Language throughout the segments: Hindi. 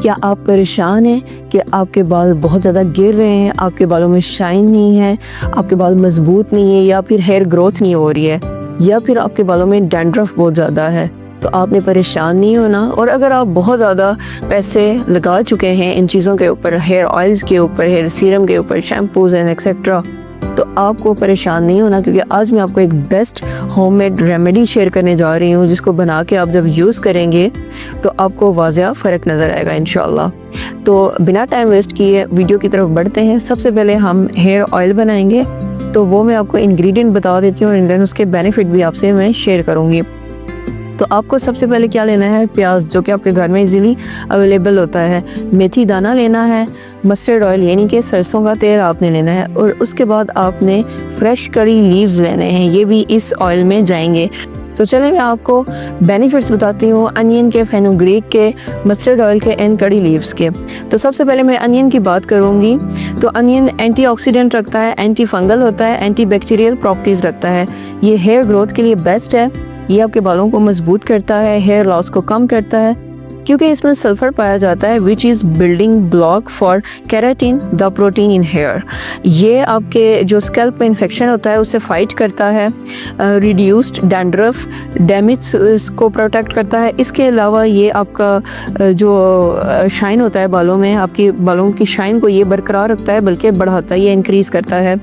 क्या आप परेशान हैं कि आपके बाल बहुत ज़्यादा गिर रहे हैं, आपके बालों में शाइन नहीं है, आपके बाल मजबूत नहीं है, या फिर हेयर ग्रोथ नहीं हो रही है, या फिर आपके बालों में डैंड्रफ बहुत ज़्यादा है? तो आपने परेशान नहीं होना। और अगर आप बहुत ज़्यादा पैसे लगा चुके हैं इन चीज़ों के ऊपर, हेयर ऑयल्स के ऊपर, हेयर सीरम के ऊपर, शैम्पूज एंड एक्सेट्रा, तो आपको परेशान नहीं होना, क्योंकि आज मैं आपको एक बेस्ट होममेड रेमेडी शेयर करने जा रही हूँ, जिसको बना के आप जब यूज़ करेंगे तो आपको वाज़िया फ़र्क नज़र आएगा इंशाल्लाह। तो बिना टाइम वेस्ट किए वीडियो की तरफ बढ़ते हैं। सबसे पहले हम हेयर ऑयल बनाएंगे, तो वो मैं आपको इंग्रेडिएंट बता देती हूँ और उसके बेनिफिट भी आपसे मैं शेयर करूँगी। तो आपको सबसे पहले क्या लेना है, प्याज, जो कि आपके घर में इजीली अवेलेबल होता है। मेथी दाना लेना है, मस्टर्ड ऑयल यानी कि सरसों का तेल आपने लेना है, और उसके बाद आपने फ्रेश करी लीव्स लेने हैं, ये भी इस ऑयल में जाएंगे। तो चलिए मैं आपको बेनिफिट्स बताती हूँ अनियन के, फेनुग्रीक के, मस्टर्ड ऑयल के एंड कड़ी लीव्स के। तो सबसे पहले मैं अनियन की बात करूँगी। तो अनियन एंटीऑक्सीडेंट रखता है, एंटी फंगल होता है, एंटी बैक्टीरियल प्रॉपर्टीज़ रखता है। ये हेयर ग्रोथ के लिए बेस्ट है। ये आपके बालों को मजबूत करता है, हेयर लॉस को कम करता है, क्योंकि इसमें सल्फर पाया जाता है, which is building block for keratin the protein in hair. ये आपके जो स्कैल्प में इन्फेक्शन होता है उससे फाइट करता है, रिड्यूस्ड डैंड्रफ डैमेज को प्रोटेक्ट करता है। इसके अलावा ये आपका जो शाइन होता है बालों में, आपकी बालों की शाइन को ये बरकरार रखता है, बल्कि बढ़ाता है, ये इंक्रीज़ करता है।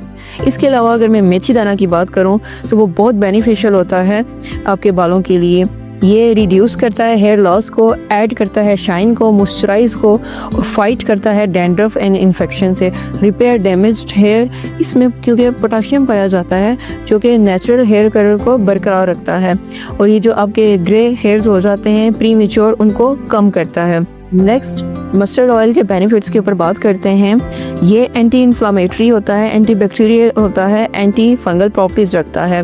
इसके अलावा अगर मैं मेथी दाना की बात करूँ तो वो बहुत बेनिफिशियल होता है आपके बालों के लिए। ये रिड्यूस करता है हेयर लॉस को, ऐड करता है शाइन को, मॉइस्चराइज को, और फाइट करता है डैंड्रफ एंड इन्फेक्शन से, रिपेयर डैमेज्ड हेयर। इसमें क्योंकि पोटाशियम पाया जाता है जो कि नेचुरल हेयर कलर को बरकरार रखता है, और ये जो आपके ग्रे हेयर्स हो जाते हैं प्री मैच्योर, उनको कम करता है। नेक्स्ट, मस्टर्ड ऑयल के बेनिफिट्स के ऊपर बात करते हैं। ये एंटी इन्फ्लामेटरी होता है, एंटी बैक्टीरियल होता है, एंटी फंगल प्रॉपर्टीज़ रखता है।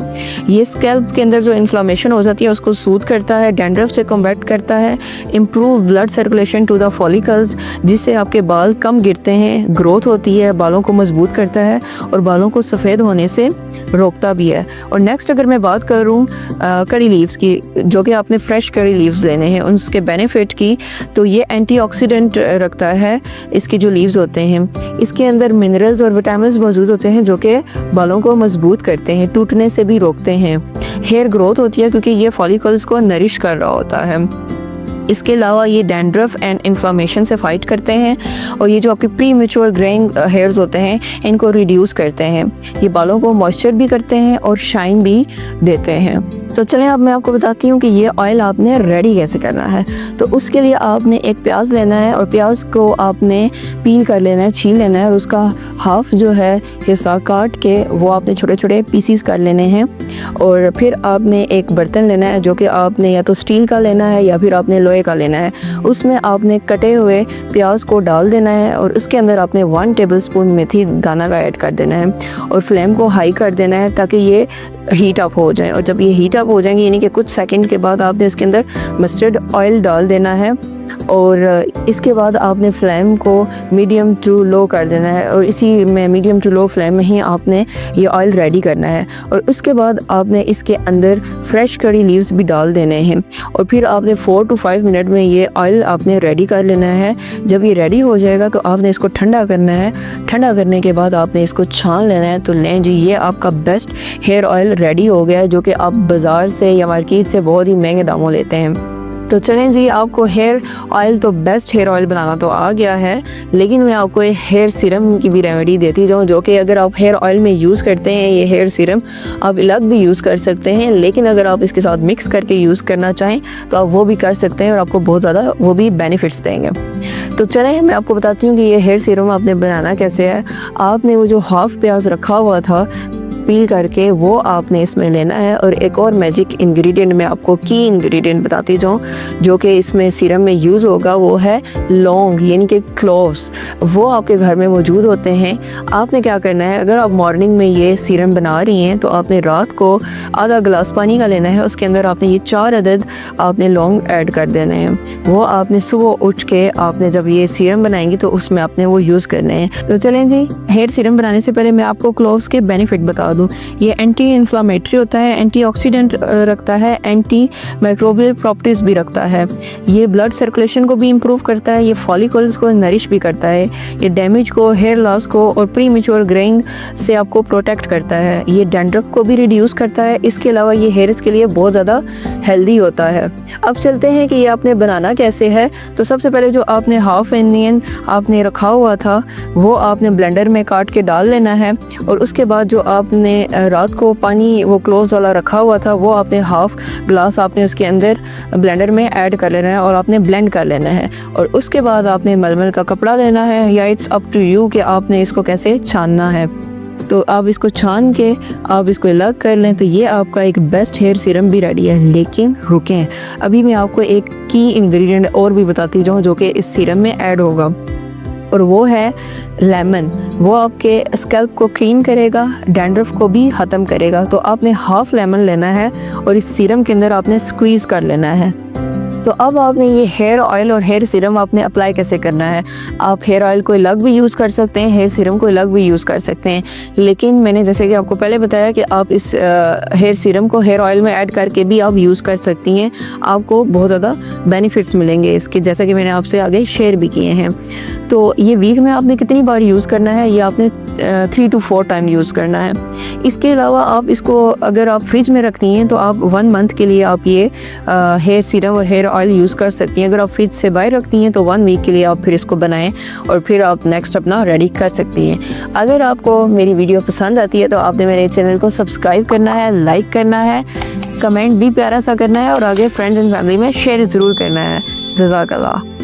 ये स्कैल्प के अंदर जो इन्फ्लामेशन हो जाती है उसको सूद करता है, डैंड्रफ से कॉम्बैट करता है, improve blood circulation to the follicles, जिससे आपके बाल कम गिरते हैं, ग्रोथ होती है, बालों को मजबूत करता है और बालों को सफ़ेद होने से रोकता भी है। और नेक्स्ट अगर मैं बात करूँ कड़ी लीव्स की, जो कि आपने फ्रेश कड़ी लीव्स लेने हैं, उसके बेनिफिट की, तो ये एंटीऑक्सीडेंट रखता है। इसके जो लीव्स होते हैं इसके अंदर मिनरल्स और विटामिन्स मौजूद होते हैं जो कि बालों को मजबूत करते हैं, टूटने से भी रोकते हैं। हेयर ग्रोथ होती है क्योंकि ये फॉलिकल्स को नरिश कर रहा होता है। इसके अलावा ये डैंड्रफ एंड इन्फ्लामेशन से फाइट करते हैं, और ये जो आपके प्री मैच्योर ग्रेइंग हेयर्स होते हैं इनको रिड्यूस करते हैं। ये बालों को मॉइस्चर भी करते हैं और शाइन भी देते हैं। तो चलें अब मैं आपको बताती हूँ कि ये ऑयल आपने रेडी कैसे करना है। तो उसके लिए आपने एक प्याज लेना है, और प्याज को आपने पील कर लेना है, छील लेना है, और उसका हाफ जो है हिस्सा काट के वो आपने छोटे छोटे पीसीस कर लेने हैं। और फिर आपने एक बर्तन लेना है जो कि आपने या तो स्टील का लेना है या फिर आपने लोहे का लेना है। उसमें आपने कटे हुए प्याज को डाल देना है, और उसके अंदर आपने 1 टेबलस्पून मेथी दाना का ऐड कर देना है, और फ्लेम को हाई कर देना है ताकि ये हीट अप हो जाए। और जब ये हीट अप हो जाएंगे, यानी कि कुछ सेकंड के बाद, आपने इसके अंदर मस्टर्ड ऑयल डाल देना है, और इसके बाद आपने फ्लेम को मीडियम टू लो कर देना है, और इसी में मीडियम टू लो फ्लेम में ही आपने ये ऑयल रेडी करना है। और उसके बाद आपने इसके अंदर फ्रेश कड़ी लीव्स भी डाल देने हैं, और फिर आपने 4 to 5 मिनट में ये ऑयल आपने रेडी कर लेना है। जब ये रेडी हो जाएगा तो आपने इसको ठंडा करना है। ठंडा करने के बाद आपने इसको छान लेना है। तो लें जी, ये आपका बेस्ट हेयर ऑयल रेडी हो गया है, जो कि आप बाज़ार से या मार्केट से बहुत ही महंगे दामों लेते हैं। तो चलें जी, आपको हेयर ऑयल तो बेस्ट हेयर ऑयल बनाना तो आ गया है, लेकिन मैं आपको एक हेयर सीरम की भी रेमेडी देती जाऊँ, जो कि अगर आप हेयर ऑयल में यूज़ करते हैं ये हेयर सीरम आप अलग भी यूज़ कर सकते हैं, लेकिन अगर आप इसके साथ मिक्स करके यूज़ करना चाहें तो आप वो भी कर सकते हैं, और आपको बहुत ज़्यादा वो भी बेनिफिट्स देंगे। तो चलें मैं आपको बताती हूँ कि ये हेयर सीरम आपने बनाना कैसे है। आपने वो जो हाफ प्याज रखा हुआ था पील करके, वो आपने इसमें लेना है। और एक और मैजिक इंग्रेडिएंट मैं आपको की इंग्रेडिएंट बताती जाऊँ जो कि इसमें सीरम में यूज़ होगा, वो है लौंग यानी कि क्लोव्स। वो आपके घर में मौजूद होते हैं। आपने क्या करना है, अगर आप मॉर्निंग में ये सीरम बना रही हैं तो आपने रात को आधा गिलास पानी का लेना है, उसके अंदर आपने ये 4 अदद आपने लौंग ऐड कर देने हैं। वो आपने सुबह उठ के आपने जब ये सीरम बनाएंगी तो उसमें आपने वो यूज़ करने हैं। तो चलें जी, हेयर सीरम बनाने से पहले मैं आपको क्लोव्स के बेनिफिट बता दूँ। ये एंटी इन्फ्लामेटरी होता है, एंटीऑक्सीडेंट रखता है, एंटी माइक्रोबियल प्रॉपर्टीज़ भी रखता है। ये ब्लड सर्कुलेशन को भी इम्प्रूव करता है, ये फॉलिकल्स को नरिश भी करता है, ये डैमेज को, हेयर लॉस को और प्री मैच्योर ग्रेइंग से आपको प्रोटेक्ट करता है। ये डैंड्रफ को भी रिड्यूस करता है। इसके अलावा ये हेयर्स के लिए बहुत ज़्यादा हेल्दी होता है। अब चलते हैं कि ये आपने बनाना कैसे है। तो सबसे पहले जो आपने हाफ अनियन आपने रखा हुआ था वो आपने ब्लेंडर में काट के डाल लेना है, और उसके बाद जो आपने रात को पानी वो क्लोज वाला रखा हुआ था वो आपने हाफ ग्लास आपने उसके अंदर ब्लेंडर में ऐड कर लेना है और आपने ब्लेंड कर लेना है। और उसके बाद आपने मलमल का कपड़ा लेना है, या इट्स अप टू यू कि आपने इसको कैसे छानना है। तो आप इसको छान के आप इसको अलग कर लें, तो ये आपका एक बेस्ट हेयर सीरम भी रेडी है। लेकिन रुकें, अभी मैं आपको एक की इंग्रेडिएंट और भी बताती जाऊँ जो कि इस सीरम में ऐड होगा, और वो है लेमन। वो आपके स्कैल्प को क्लीन करेगा, डैंड्रफ को भी ख़त्म करेगा। तो आपने हाफ लेमन लेना है और इस सीरम के अंदर आपने स्क्वीज़ कर लेना है। तो अब आपने ये हेयर ऑयल और हेयर सीरम आपने अप्लाई कैसे करना है। आप हेयर ऑयल को अलग भी यूज़ कर सकते हैं, हेयर सीरम को अलग भी यूज़ कर सकते हैं, लेकिन मैंने जैसे कि आपको पहले बताया कि आप इस हेयर सीरम को हेयर ऑयल में ऐड करके भी आप यूज़ कर सकती हैं। आपको बहुत ज़्यादा बेनिफिट्स मिलेंगे इसके, जैसा कि मैंने आपसे आगे शेयर भी किए हैं। तो ये वीक में आपने कितनी बार यूज़ करना है, ये आपने 3 to 4 टाइम यूज़ करना है। इसके अलावा आप इसको अगर आप फ्रिज में रखती हैं तो आप 1 मंथ के लिए आप ये हेयर सीरम और हेयर ऑयल यूज़ कर सकती हैं। अगर आप फ्रिज से बाहर रखती हैं तो 1 वीक के लिए आप फिर इसको बनाएं और फिर आप नेक्स्ट अपना रेडी कर सकती हैं। अगर आपको मेरी वीडियो पसंद आती है तो आपने मेरे चैनल को सब्सक्राइब करना है, लाइक करना है, कमेंट भी प्यारा सा करना है और आगे फ्रेंड्स एंड फैमिली में शेयर ज़रूर करना है। जज़ाकल्लाह।